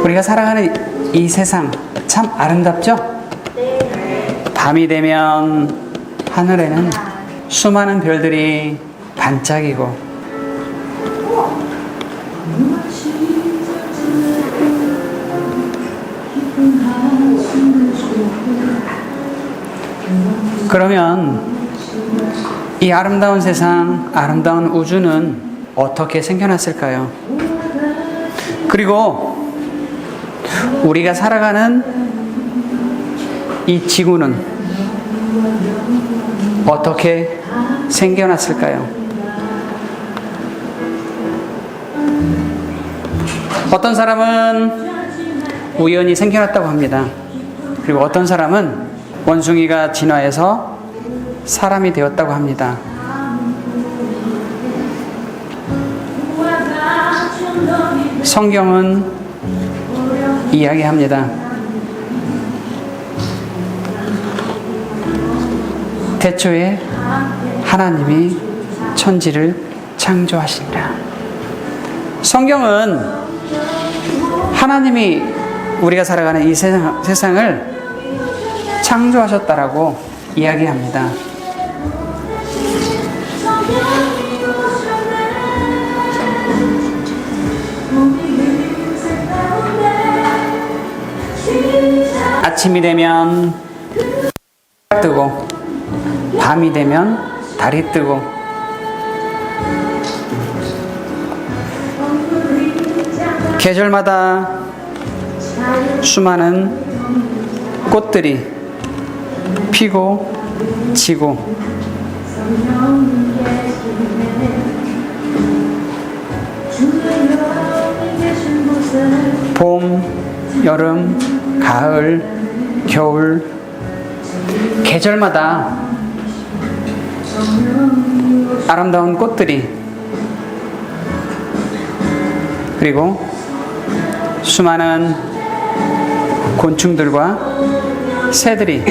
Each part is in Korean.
우리가 살아가는 이 세상 참 아름답죠? 밤이 되면 하늘에는 수많은 별들이 반짝이고 그러면 이 아름다운 세상, 아름다운 우주는 어떻게 생겨났을까요? 그리고 우리가 살아가는 이 지구는 어떻게 생겨났을까요? 어떤 사람은 우연히 생겨났다고 합니다. 그리고 어떤 사람은 원숭이가 진화해서 사람이 되었다고 합니다. 성경은 이야기합니다. 태초에 하나님이 천지를 창조하시니라. 성경은 하나님이 우리가 살아가는 이 세상을 창조하셨다라고 이야기합니다. 아침이 되면 뜨고 밤이 되면 달이 뜨고 계절마다 수많은 꽃들이 피고 지고 봄, 여름, 가을, 겨울 계절마다 아름다운 꽃들이 그리고 수많은 곤충들과 새들이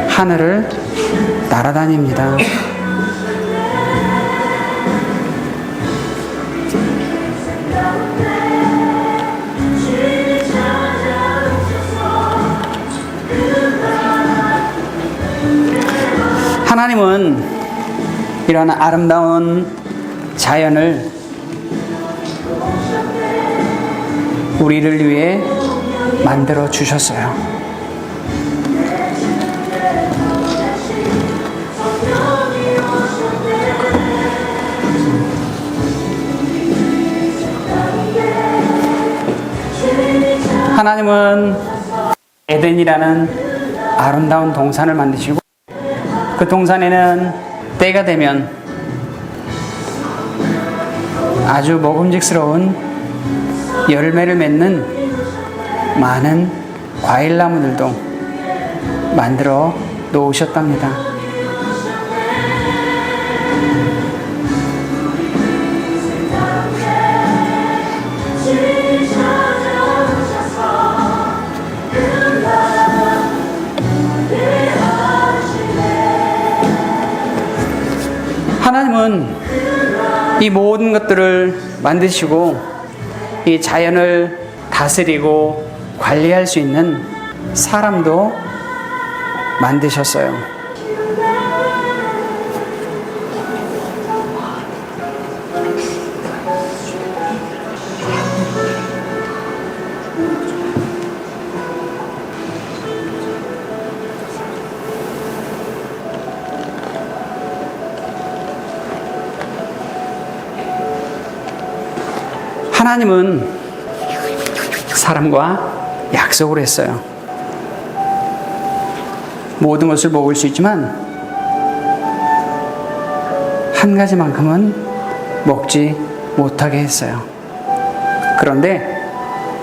하늘을 날아다닙니다. 하나님은 이런 아름다운 자연을 우리를 위해 만들어 주셨어요. 하나님은 에덴이라는 아름다운 동산을 만드시고 그 동산에는 때가 되면 아주 먹음직스러운 열매를 맺는 많은 과일나무들도 만들어 놓으셨답니다. 하나님은 이 모든 것들을 만드시고 이 자연을 다스리고 관리할 수 있는 사람도 만드셨어요. 하나님은 사람과 약속을 했어요. 모든 것을 먹을 수 있지만 한 가지만큼은 먹지 못하게 했어요. 그런데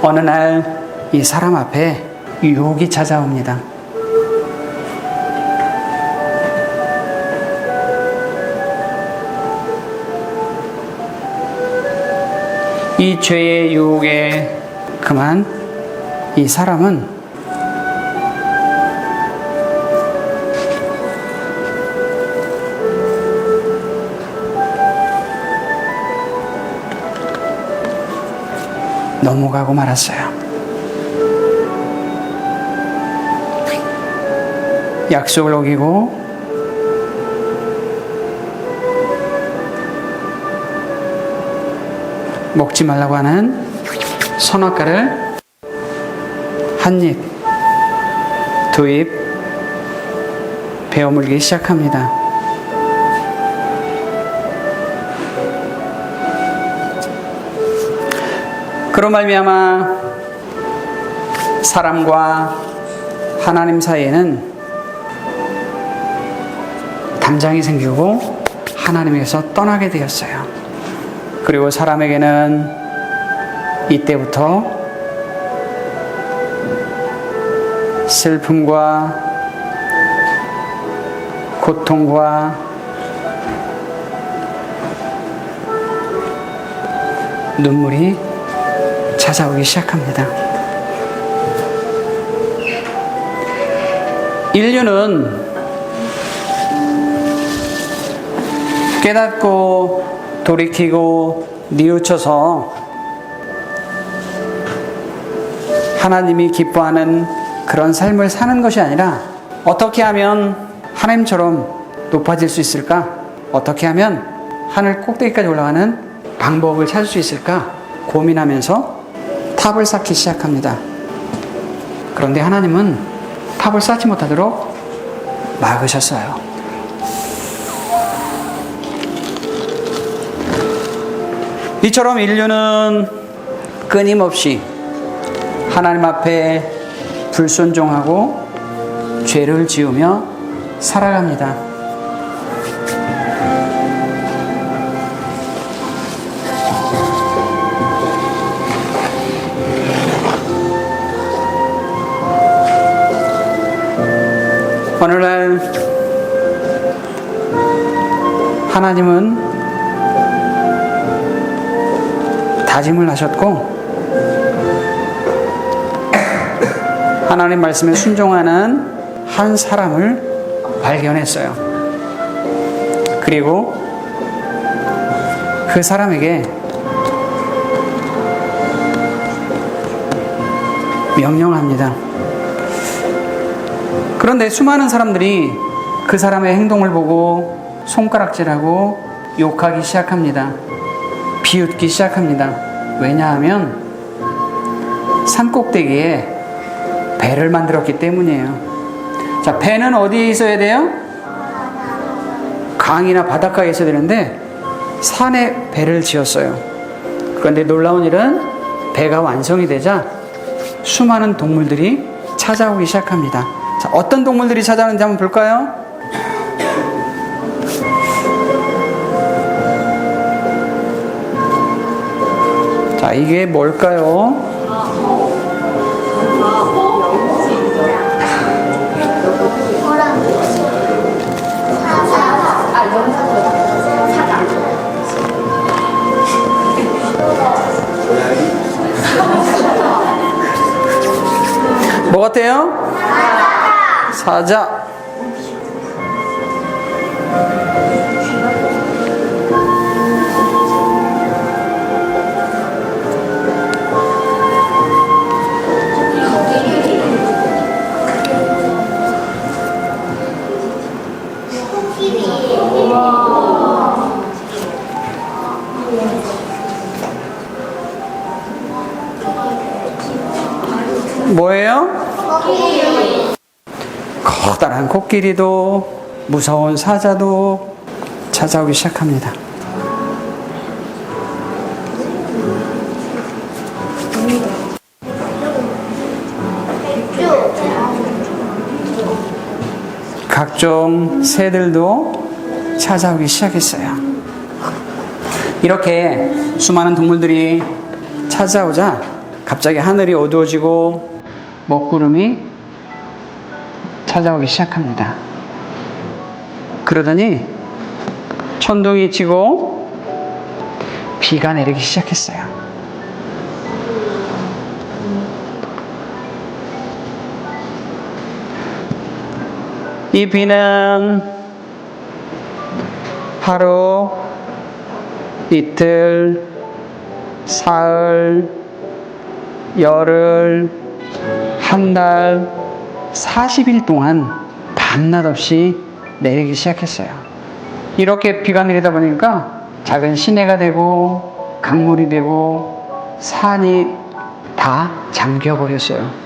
어느 날 이 사람 앞에 유혹이 찾아옵니다. 이 죄의 유혹에 그만 이 사람은 넘어가고 말았어요. 약속을 어기고 먹지 말라고 하는 선악과를 한 입, 두 입 베어물기 시작합니다. 그로 말미암아 사람과 하나님 사이에는 담장이 생기고 하나님에게서 떠나게 되었어요. 그리고 사람에게는 이때부터 슬픔과 고통과 눈물이 찾아오기 시작합니다. 인류는 깨닫고 돌이키고 뉘우쳐서 하나님이 기뻐하는 그런 삶을 사는 것이 아니라 어떻게 하면 하나님처럼 높아질 수 있을까? 어떻게 하면 하늘 꼭대기까지 올라가는 방법을 찾을 수 있을까? 고민하면서 탑을 쌓기 시작합니다. 그런데 하나님은 탑을 쌓지 못하도록 막으셨어요. 이처럼 인류는 끊임없이 하나님 앞에 불순종하고 죄를 지으며 살아갑니다. 오늘날 하나님은 다짐을 하셨고 하나님 말씀에 순종하는 한 사람을 발견했어요. 그리고 그 사람에게 명령합니다. 그런데 수많은 사람들이 그 사람의 행동을 보고 손가락질하고 욕하기 시작합니다. 비웃기 시작합니다. 왜냐하면 산꼭대기에 배를 만들었기 때문이에요. 자, 배는 어디에 있어야 돼요? 강이나 바닷가에 있어야 되는데 산에 배를 지었어요. 그런데 놀라운 일은 배가 완성이 되자 수많은 동물들이 찾아오기 시작합니다. 자, 어떤 동물들이 찾아오는지 한번 볼까요? 자, 이게 뭘까요? 뭐 같아요? 사자. 뭐예요? 커다란 코끼리도 무서운 사자도 찾아오기 시작합니다. 각종 새들도 찾아오기 시작했어요. 이렇게 수많은 동물들이 찾아오자 갑자기 하늘이 어두워지고 먹구름이 찾아오기 시작합니다. 그러더니 천둥이 치고 비가 내리기 시작했어요. 이 비는 하루, 이틀, 사흘, 열흘, 한 달, 40일 동안 밤낮 없이 내리기 시작했어요. 이렇게 비가 내리다 보니까 작은 시내가 되고 강물이 되고 산이 다 잠겨버렸어요.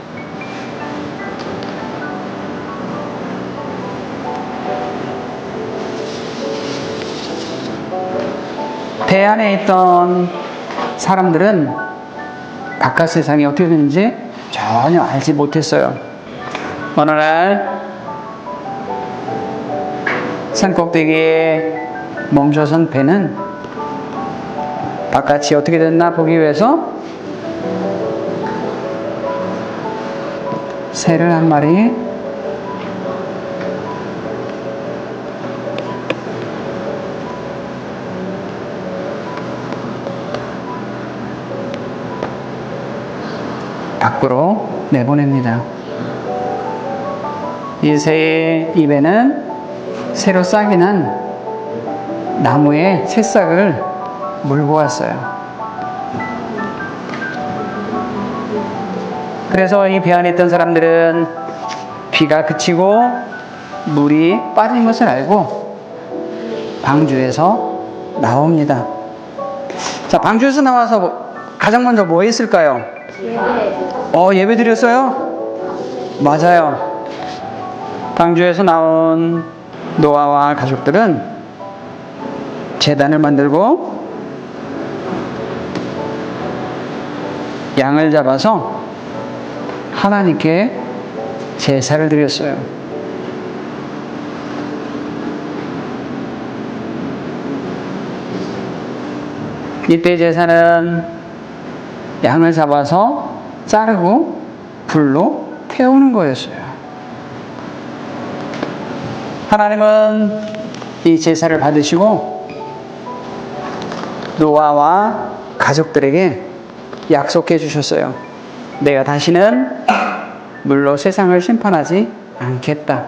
배 안에 있던 사람들은 바깥 세상이 어떻게 되는지 전혀 알지 못했어요. 어느 날 산꼭대기에 멈춰선 배는 바깥이 어떻게 됐나 보기 위해서 새를 한 마리 밖으로 내보냅니다. 이 새의 입에는 새로 싹이 난 나무의 새싹을 물고 왔어요. 그래서 이 배 안에 있던 사람들은 비가 그치고 물이 빠진 것을 알고 방주에서 나옵니다. 자, 방주에서 나와서 가장 먼저 뭐 했을까요? 예배 드렸어요? 맞아요. 방주에서 나온 노아와 가족들은 제단을 만들고 양을 잡아서 하나님께 제사를 드렸어요. 이때 제사는 양을 잡아서 자르고 불로 태우는 거였어요. 하나님은 이 제사를 받으시고 노아와 가족들에게 약속해 주셨어요. 내가 다시는 물로 세상을 심판하지 않겠다.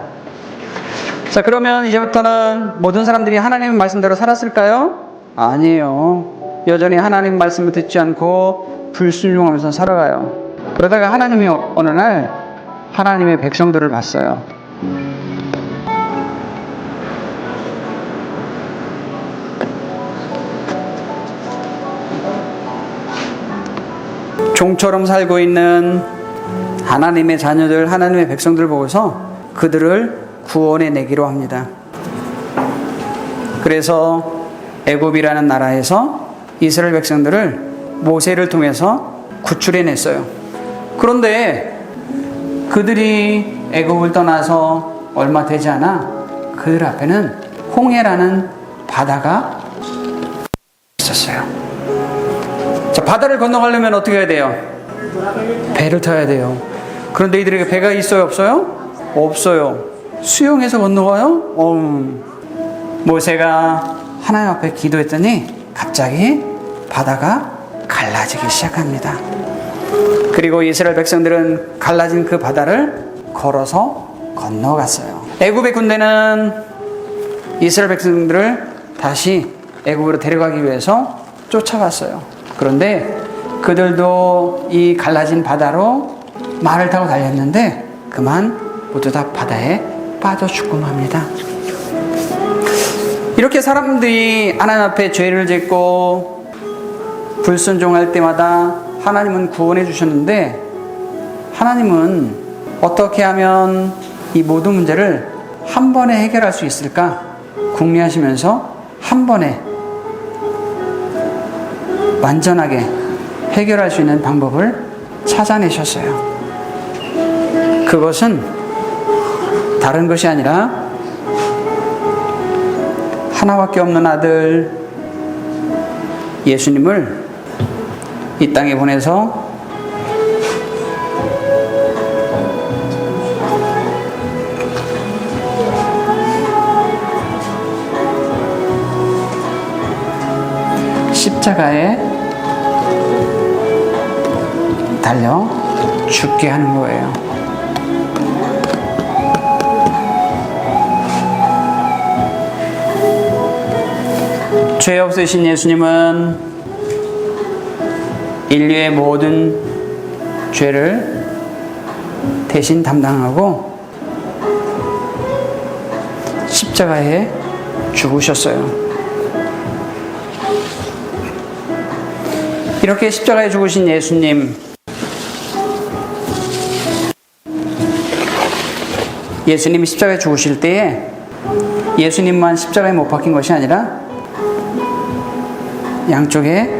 자, 그러면 이제부터는 모든 사람들이 하나님의 말씀대로 살았을까요? 아니에요. 여전히 하나님 말씀을 듣지 않고 불순종하면서 살아가요. 그러다가 하나님이 어느 날 하나님의 백성들을 봤어요. 종처럼 살고 있는 하나님의 자녀들, 하나님의 백성들을 보고서 그들을 구원해 내기로 합니다. 그래서 애굽이라는 나라에서 이스라엘 백성들을 모세를 통해서 구출해 냈어요. 그런데 그들이 애굽을 떠나서 얼마 되지 않아 그들 앞에는 홍해라는 바다가 있었어요. 자, 바다를 건너가려면 어떻게 해야 돼요? 배를 타야 돼요. 그런데 이들에게 배가 있어요, 없어요? 없어요. 수영해서 건너가요? 모세가 하나님 앞에 기도했더니 갑자기 바다가 갈라지기 시작합니다. 그리고 이스라엘 백성들은 갈라진 그 바다를 걸어서 건너갔어요. 애굽의 군대는 이스라엘 백성들을 다시 애굽으로 데려가기 위해서 쫓아갔어요. 그런데 그들도 이 갈라진 바다로 말을 타고 달렸는데 그만 모두 다 바다에 빠져 죽고 맙니다. 이렇게 사람들이 하나님 앞에 죄를 짓고 불순종할 때마다 하나님은 구원해 주셨는데 하나님은 어떻게 하면 이 모든 문제를 한 번에 해결할 수 있을까 궁리하시면서 한 번에 완전하게 해결할 수 있는 방법을 찾아내셨어요. 그것은 다른 것이 아니라 하나밖에 없는 아들 예수님을 이 땅에 보내서 십자가에 달려 죽게 하는 거예요. 죄 없으신 예수님은 인류의 모든 죄를 대신 담당하고 십자가에 죽으셨어요. 이렇게 십자가에 죽으신 예수님, 예수님이 십자가에 죽으실 때에 예수님만 십자가에 못 박힌 것이 아니라 양쪽에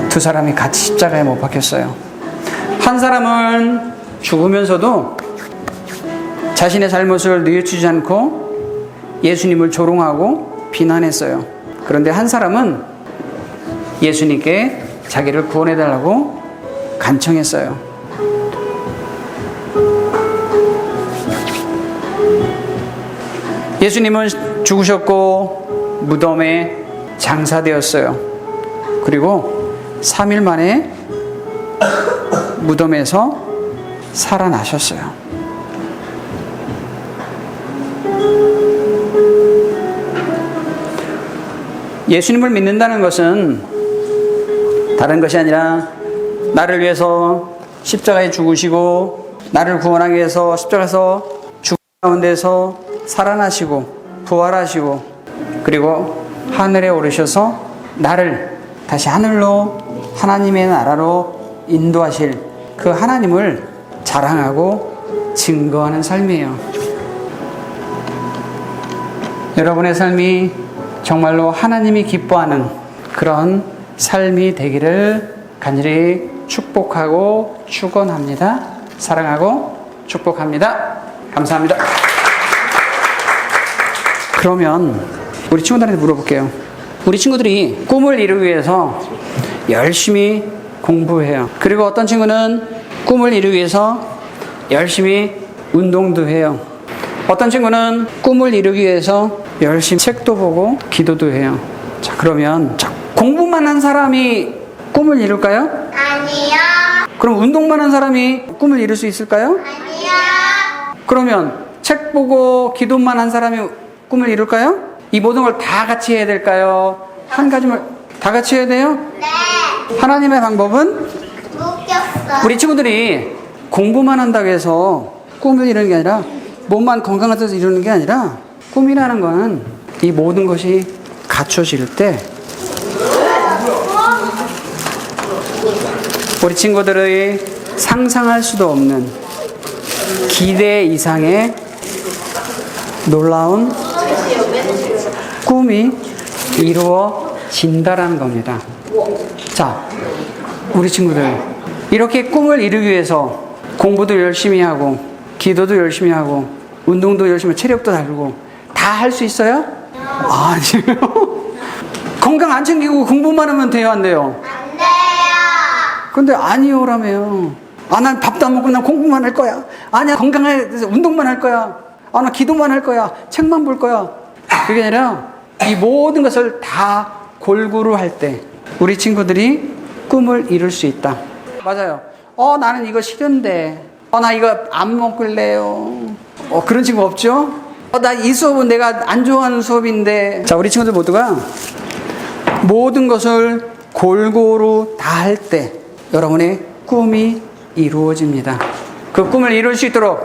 두 사람이 같이 십자가에 못 박혔어요. 한 사람은 죽으면서도 자신의 잘못을 뉘우치지 않고 예수님을 조롱하고 비난했어요. 그런데 한 사람은 예수님께 자기를 구원해달라고 간청했어요. 예수님은 죽으셨고 무덤에 장사되었어요. 그리고 3일 만에 무덤에서 살아나셨어요. 예수님을 믿는다는 것은 다른 것이 아니라 나를 위해서 십자가에 죽으시고 나를 구원하기 위해서 십자가에서 죽은 가운데서 살아나시고 부활하시고 그리고 하늘에 오르셔서 나를 다시 하늘로 하나님의 나라로 인도하실 그 하나님을 자랑하고 증거하는 삶이에요. 여러분의 삶이 정말로 하나님이 기뻐하는 그런 삶이 되기를 간절히 축복하고 축원합니다. 사랑하고 축복합니다. 감사합니다. 그러면 우리 친구들한테 물어볼게요. 우리 친구들이 꿈을 이루기 위해서 열심히 공부해요. 그리고 어떤 친구는 꿈을 이루기 위해서 열심히 운동도 해요. 어떤 친구는 꿈을 이루기 위해서 열심히 책도 보고 기도도 해요. 자, 그러면 공부만 한 사람이 꿈을 이룰까요? 아니요. 그럼 운동만 한 사람이 꿈을 이룰 수 있을까요? 아니요. 그러면 책 보고 기도만 한 사람이 꿈을 이룰까요? 이 모든 걸 다 같이 해야 될까요? 한 가지만 다 같이 해야 돼요? 네. 하나님의 방법은 웃겼어. 우리 친구들이 공부만 한다고 해서 꿈을 이루는 게 아니라 몸만 건강해서 이루는 게 아니라 꿈이라는 거는 이 모든 것이 갖춰질 때 우리 친구들의 상상할 수도 없는 기대 이상의 놀라운 꿈이 이루어진다라는 겁니다. 자, 우리 친구들 이렇게 꿈을 이루기 위해서 공부도 열심히 하고 기도도 열심히 하고 운동도 열심히 하고 체력도 다르고 다 할 수 있어요? 아니요. 건강 안 챙기고 공부만 하면 돼요, 안 돼요? 안 돼요. 근데 아니요라며요. 아, 난 밥도 안 먹고 난 공부만 할 거야. 아니야, 건강해서 운동만 할 거야. 아, 나 기도만 할 거야. 책만 볼 거야. 그게 아니라 이 모든 것을 다 골고루 할 때 우리 친구들이 꿈을 이룰 수 있다. 맞아요. 나는 이거 싫은데. 나 이거 안 먹을래요. 그런 친구 없죠? 나 이 수업은 내가 안 좋아하는 수업인데. 자, 우리 친구들 모두가 모든 것을 골고루 다 할 때 여러분의 꿈이 이루어집니다. 그 꿈을 이룰 수 있도록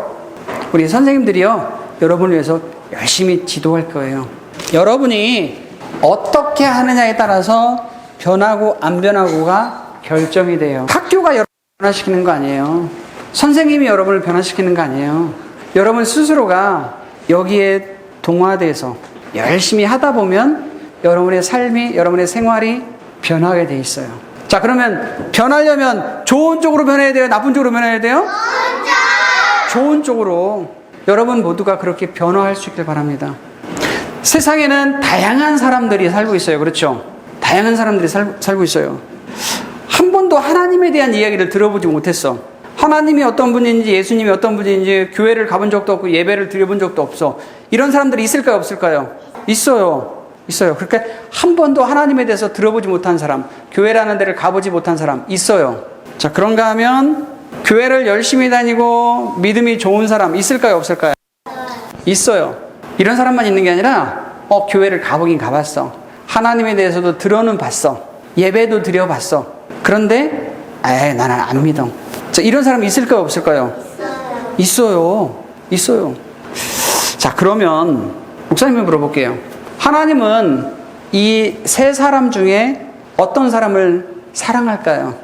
우리 선생님들이요, 여러분을 위해서 열심히 지도할 거예요. 여러분이 어떻게 하느냐에 따라서 변하고 안 변하고가 결정이 돼요. 학교가 여러분을 변화시키는 거 아니에요. 선생님이 여러분을 변화시키는 거 아니에요. 여러분 스스로가 여기에 동화돼서 열심히 하다 보면 여러분의 삶이, 여러분의 생활이 변하게 돼 있어요. 자, 그러면 변하려면 좋은 쪽으로 변해야 돼요? 나쁜 쪽으로 변해야 돼요? 좋은 쪽으로. 여러분 모두가 그렇게 변화할 수 있길 바랍니다. 세상에는 다양한 사람들이 살고 있어요. 그렇죠? 다양한 사람들이 살고 있어요. 한 번도 하나님에 대한 이야기를 들어보지 못했어. 하나님이 어떤 분인지, 예수님이 어떤 분인지 교회를 가본 적도 없고 예배를 드려본 적도 없어. 이런 사람들이 있을까요? 없을까요? 있어요. 그렇게 한 번도 하나님에 대해서 들어보지 못한 사람, 교회라는 데를 가보지 못한 사람 있어요. 자, 그런가 하면 교회를 열심히 다니고 믿음이 좋은 사람 있을까요? 없을까요? 있어요. 이런 사람만 있는 게 아니라 교회를 가보긴 가봤어. 하나님에 대해서도 들어는 봤어. 예배도 드려봤어. 그런데 나는 안 믿어. 자, 이런 사람 있을까요, 없을까요? 있어요. 있어요. 자, 그러면 목사님이 물어볼게요. 하나님은 이 세 사람 중에 어떤 사람을 사랑할까요?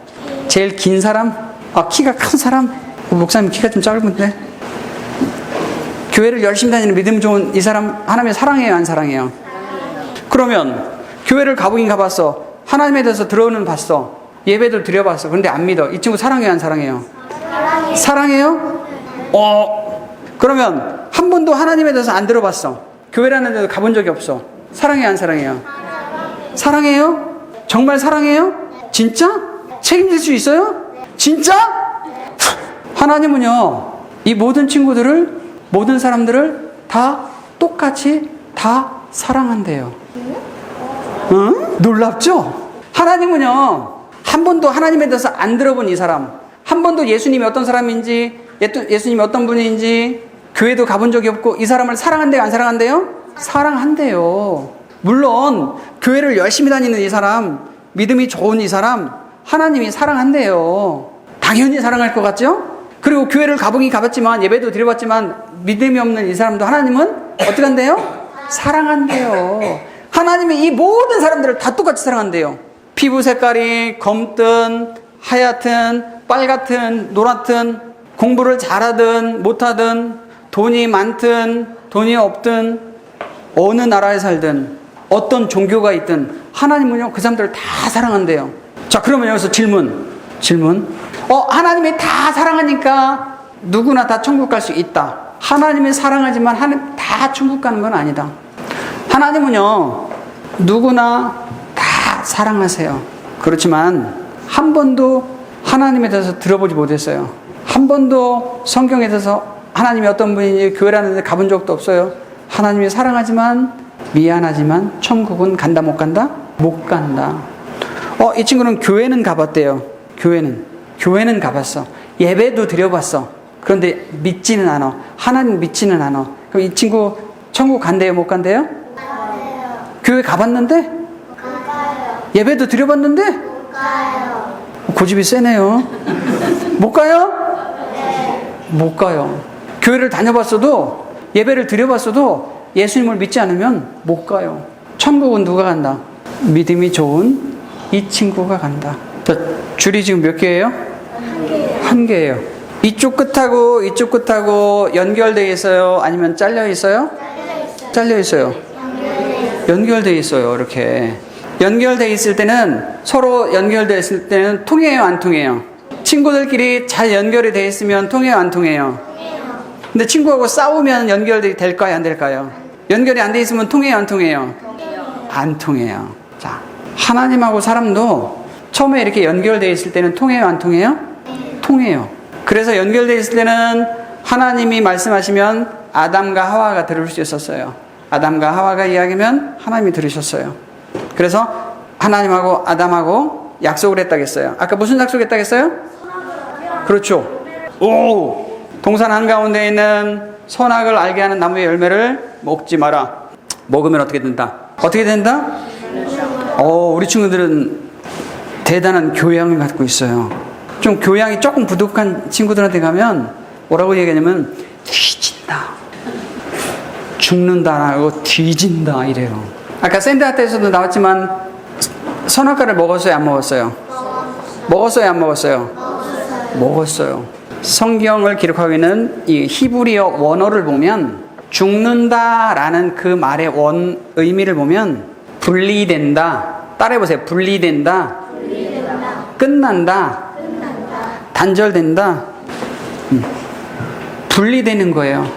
제일 긴 사람? 키가 큰 사람? 목사님 키가 좀 짧은데? 교회를 열심히 다니는 믿음 좋은 이 사람 하나님을 사랑해요, 안 사랑해요? 그러면 교회를 가보긴 가봤어. 하나님에 대해서 들어는 봤어. 예배도 드려봤어. 그런데 안 믿어. 이 친구 사랑해요, 안 사랑해요? 사랑해요? 그러면 한 번도 하나님에 대해서 안 들어봤어. 교회라는 데도 가본 적이 없어. 사랑해요, 안 사랑해요? 사랑해요? 정말 사랑해요? 진짜? 책임질 수 있어요? 진짜? 하나님은요, 이 모든 친구들을, 모든 사람들을 다 똑같이 다 사랑한대요. 응? 놀랍죠? 하나님은요, 한 번도 하나님에 대해서 안 들어본 이 사람, 한 번도 예수님이 어떤 사람인지, 예수님이 어떤 분인지, 교회도 가본 적이 없고, 이 사람을 사랑한대요, 안 사랑한대요? 사랑한대요. 물론, 교회를 열심히 다니는 이 사람, 믿음이 좋은 이 사람, 하나님이 사랑한대요. 당연히 사랑할 것 같죠? 그리고 교회를 가보긴 가봤지만, 예배도 드려봤지만, 믿음이 없는 이 사람도 하나님은 어떻게 한대요? 사랑한대요. 하나님이 이 모든 사람들을 다 똑같이 사랑한대요. 피부 색깔이 검든, 하얗든, 빨갛든, 노랗든, 공부를 잘하든, 못하든, 돈이 많든, 돈이 없든, 어느 나라에 살든, 어떤 종교가 있든, 하나님은요, 그 사람들을 다 사랑한대요. 자, 그러면 여기서 질문. 하나님이 다 사랑하니까 누구나 다 천국 갈 수 있다. 하나님이 사랑하지만 하나님 다 천국 가는 건 아니다. 하나님은요, 누구나 다 사랑하세요. 그렇지만 한 번도 하나님에 대해서 들어보지 못했어요. 한 번도 성경에 대해서 하나님이 어떤 분인지 교회라는 데 가본 적도 없어요. 하나님이 사랑하지만 미안하지만 천국은 간다 못 간다? 못 간다. 이 친구는 교회는 가봤대요. 교회는 가봤어. 예배도 드려봤어. 그런데 믿지는 않아. 하나님 믿지는 않아. 그럼 이 친구 천국 간대요, 못 간대요? 가요. 교회 가봤는데? 가요. 예배도 드려봤는데? 가요. 고집이 세네요. 못 가요? 네. 못 가요. 교회를 다녀봤어도, 예배를 드려봤어도 예수님을 믿지 않으면 못 가요. 천국은 누가 간다? 믿음이 좋은 이 친구가 간다. 자, 줄이 지금 몇 개예요? 한 개예요. 이쪽 끝하고 이쪽 끝하고 연결되어 있어요? 아니면 잘려 있어요? 잘려 있어요. 연결되어 있어요. 이렇게. 연결되어 있을 때는, 서로 연결되어 있을 때는 통해요, 안 통해요? 친구들끼리 잘 연결이 되어 있으면 통해요, 안 통해요? 근데 친구하고 싸우면 연결이 될까요, 안 될까요? 연결이 안 돼 있으면 통해요, 안 통해요? 안 통해요. 자, 하나님하고 사람도 처음에 이렇게 연결되어 있을 때는 통해요, 안 통해요? 통해요. 그래서 연결되어 있을 때는 하나님이 말씀하시면 아담과 하와가 들을 수 있었어요. 아담과 하와가 이야기하면 하나님이 들으셨어요. 그래서 하나님하고 아담하고 약속을 했다겠어요. 아까 무슨 약속했다겠어요? 그렇죠. 동산 한가운데 있는 선악을 알게 하는 나무의 열매를 먹지 마라. 먹으면 어떻게 된다? 어떻게 된다? 우리 친구들은 대단한 교양을 갖고 있어요. 좀 교양이 조금 부족한 친구들한테 가면 뭐라고 얘기하냐면 뒤진다, 죽는다라고 뒤진다 이래요. 아까 샌드아트에서도 나왔지만 선악과를 먹었어요, 안 먹었어요? 먹었어요, 안 먹었어요? 먹었어요. 성경을 기록하고 있는 이 히브리어 원어를 보면 죽는다라는 그 말의 원 의미를 보면 분리된다. 따라해보세요. 분리된다. 끝난다. 단절된다. 분리되는 거예요.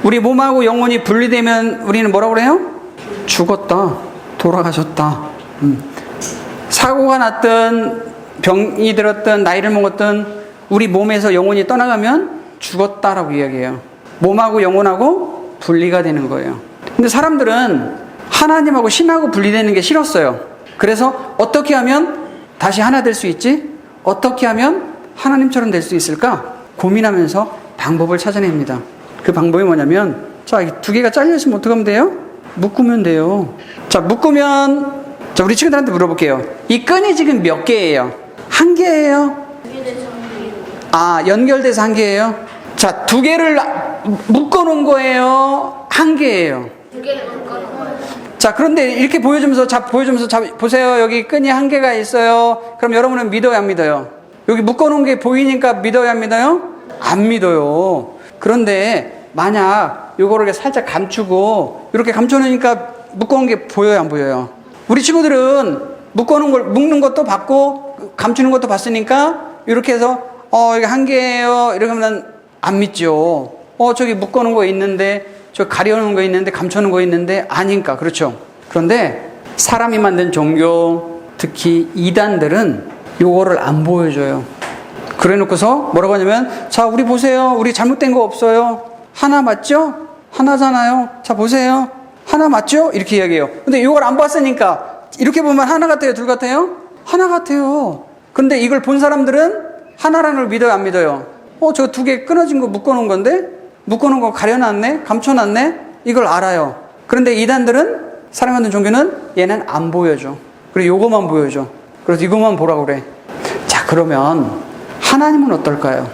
우리 몸하고 영혼이 분리되면 우리는 뭐라고 그래요? 죽었다. 돌아가셨다. 사고가 났든 병이 들었든 나이를 먹었든 우리 몸에서 영혼이 떠나가면 죽었다라고 이야기해요. 몸하고 영혼하고 분리가 되는 거예요. 근데 사람들은 하나님하고 신하고 분리되는 게 싫었어요. 그래서 어떻게 하면 다시 하나 될 수 있지? 어떻게 하면 하나님처럼 될 수 있을까? 고민하면서 방법을 찾아냅니다. 그 방법이 뭐냐면, 자, 두 개가 잘려있으면 어떻게 하면 돼요? 묶으면 돼요. 자, 묶으면, 자, 우리 친구들한테 물어볼게요. 이 끈이 지금 몇 개예요? 한 개예요? 연결돼서 한 개예요? 자, 두 개를 묶어놓은 거예요? 한 개예요? 두 개를 묶어놓은 거예요. 자, 그런데 이렇게 보여주면서, 보세요. 여기 끈이 한 개가 있어요. 그럼 여러분은 믿어요, 안 믿어요? 여기 묶어놓은 게 보이니까 믿어요, 안 믿어요? 안 믿어요. 그런데 만약 요거를 이렇게 살짝 감추고, 이렇게 감춰놓으니까 묶어놓은 게 보여요, 안 보여요? 우리 친구들은 묶는 것도 봤고, 감추는 것도 봤으니까, 이렇게 해서, 이게 한 개예요. 이렇게 하면 안 믿죠. 저기 묶어놓은 거 있는데, 저 가려놓은 거 있는데, 감춰놓은 거 있는데, 아니니까. 그렇죠. 그런데 사람이 만든 종교, 특히 이단들은 요거를 안 보여줘요. 그래 놓고서 뭐라고 하냐면, 자, 우리 보세요. 우리 잘못된 거 없어요. 하나 맞죠? 하나잖아요. 자, 보세요. 하나 맞죠? 이렇게 이야기해요. 근데 이걸 안 봤으니까 이렇게 보면 하나 같아요? 둘 같아요? 하나 같아요. 근데 이걸 본 사람들은 하나라는 걸 믿어요? 안 믿어요? 저 두 개 끊어진 거 묶어놓은 건데? 묶어놓은 거 가려놨네? 감춰놨네? 이걸 알아요. 그런데 이단들은, 사람 만든 종교는 얘는 안 보여줘. 그리고 요거만 보여줘. 그래서 이것만 보라고 그래. 자, 그러면 하나님은 어떨까요?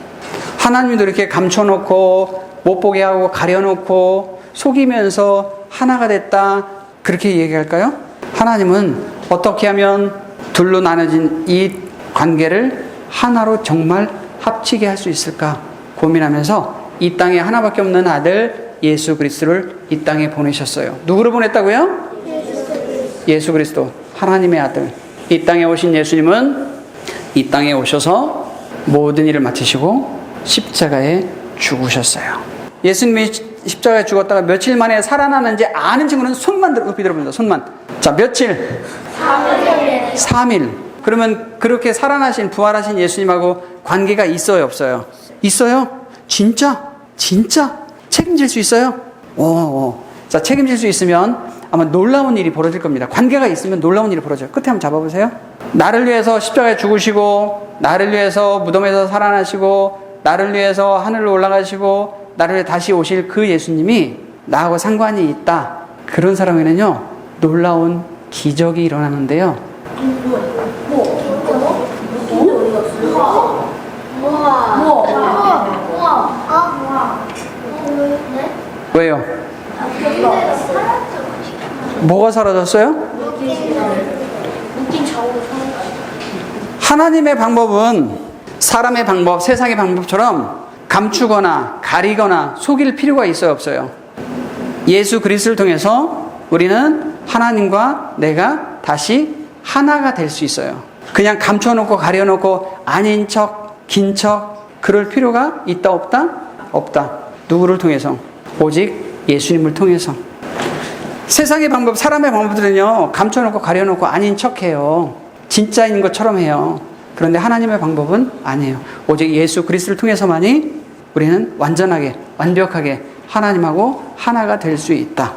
하나님도 이렇게 감춰놓고 못 보게 하고 가려놓고 속이면서 하나가 됐다, 그렇게 얘기할까요? 하나님은 어떻게 하면 둘로 나눠진 이 관계를 하나로 정말 합치게 할 수 있을까 고민하면서 이 땅에 하나밖에 없는 아들 예수 그리스도를 이 땅에 보내셨어요. 누구를 보냈다고요? 예수 그리스도, 하나님의 아들. 이 땅에 오신 예수님은 이 땅에 오셔서 모든 일을 마치시고 십자가에 죽으셨어요. 예수님이 십자가에 죽었다가 며칠 만에 살아나는지 아는 친구는 손만 높이 들어봅니다. 손만. 자, 며칠? 3일. 그러면 그렇게 살아나신, 부활하신 예수님하고 관계가 있어요, 없어요? 있어요? 진짜? 책임질 수 있어요? 자, 책임질 수 있으면 아마 놀라운 일이 벌어질 겁니다. 관계가 있으면 놀라운 일이 벌어져요. 끝에 한번 잡아보세요. 나를 위해서 십자가에 죽으시고, 나를 위해서 무덤에서 살아나시고, 나를 위해서 하늘로 올라가시고, 나를 위해 다시 오실 그 예수님이 나하고 상관이 있다. 그런 사람에는요, 놀라운 기적이 일어나는데요. 왜요? 뭐가 사라졌어요? 하나님의 방법은 사람의 방법, 세상의 방법처럼 감추거나 가리거나 속일 필요가 있어요, 없어요? 예수 그리스도를 통해서 우리는 하나님과 내가 다시 하나가 될 수 있어요. 그냥 감춰놓고 가려놓고 아닌 척, 긴 척 그럴 필요가 있다, 없다? 없다. 누구를 통해서? 오직 예수님을 통해서. 세상의 방법, 사람의 방법들은요, 감춰놓고 가려놓고 아닌 척해요. 진짜인 것처럼 해요. 그런데 하나님의 방법은 아니에요. 오직 예수 그리스도를 통해서만이 우리는 완전하게, 완벽하게 하나님하고 하나가 될 수 있다.